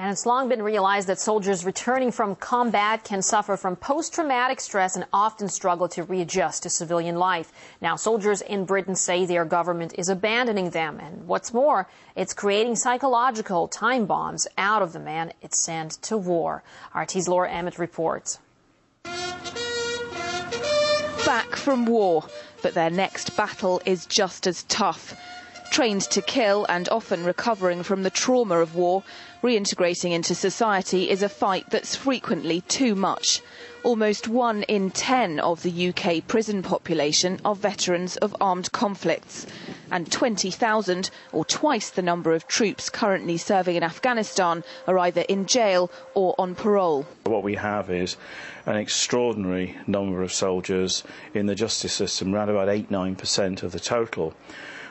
And it's long been realized that soldiers returning from combat can suffer from post-traumatic stress and often struggle to readjust to civilian life. Now, soldiers in Britain say their government is abandoning them. And what's more, it's creating psychological time bombs out of the man it sent to war. RT's Laura Emmett reports. Back from war, but their next battle is just as tough. Trained to kill and often recovering from the trauma of war, reintegrating into society is a fight that's frequently too much. Almost 1 in 10 of the UK prison population are veterans of armed conflicts, and 20,000, or twice the number of troops currently serving in Afghanistan, are either in jail or on parole. What we have is an extraordinary number of soldiers in the justice system, around about 8–9% of the total,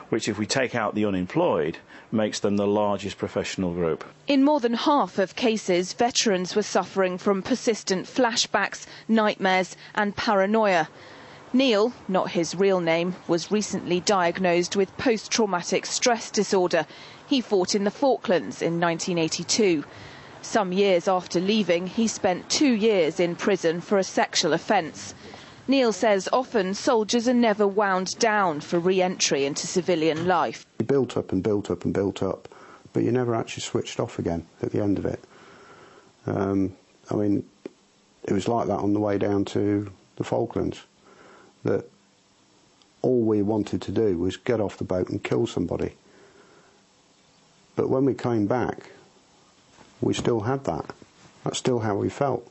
which, if we take out the unemployed, makes them the largest professional group. In more than half of cases, veterans were suffering from persistent flashbacks, nightmares and paranoia. Neil, not his real name, was recently diagnosed with post-traumatic stress disorder. He fought in the Falklands in 1982. Some years after leaving, he spent 2 years in prison for a sexual offence. Neil says often soldiers are never wound down for re-entry into civilian life. You built up and built up and built up, but you never actually switched off again at the end of it. I mean, it was like that on the way down to the Falklands, that all we wanted to do was get off the boat and kill somebody. But when we came back, we still had that. That's still how we felt.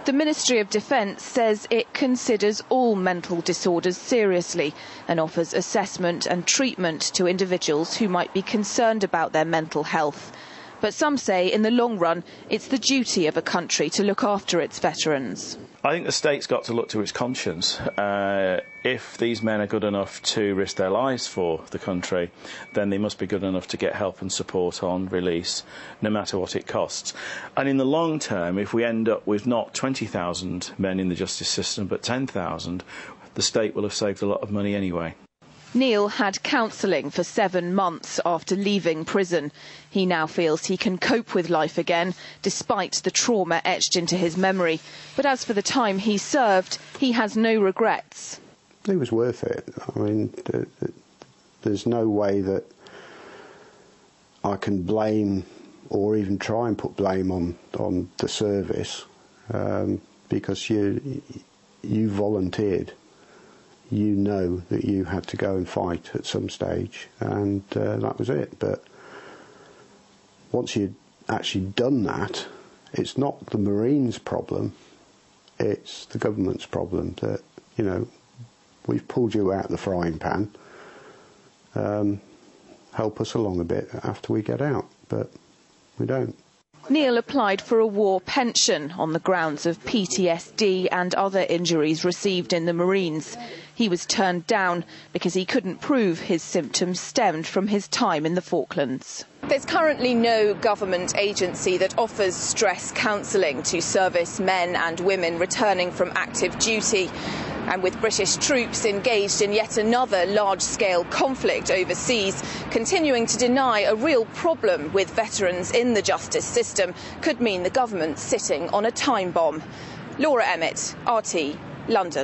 The Ministry of Defence says it considers all mental disorders seriously and offers assessment and treatment to individuals who might be concerned about their mental health. But some say in the long run it's the duty of a country to look after its veterans. I think the state's got to look to its conscience. If these men are good enough to risk their lives for the country, then they must be good enough to get help and support on release, no matter what it costs. And in the long term, if we end up with not 20,000 men in the justice system, but 10,000, the state will have saved a lot of money anyway. Neil had counselling for 7 months after leaving prison. He now feels he can cope with life again, despite the trauma etched into his memory. But as for the time he served, he has no regrets. It was worth it. I mean, there's no way that I can blame or even try and put blame on the service, because you volunteered. You know that you had to go and fight at some stage, and that was it. But once you'd actually done that, it's not the Marines' problem, it's the government's problem that, you know, we've pulled you out of the frying pan. Help us along a bit after we get out, but we don't. Neil applied for a war pension on the grounds of PTSD and other injuries received in the Marines. He was turned down because he couldn't prove his symptoms stemmed from his time in the Falklands. There's currently no government agency that offers stress counselling to service men and women returning from active duty. And with British troops engaged in yet another large-scale conflict overseas, continuing to deny a real problem with veterans in the justice system could mean the government sitting on a time bomb. Laura Emmett, RT, London.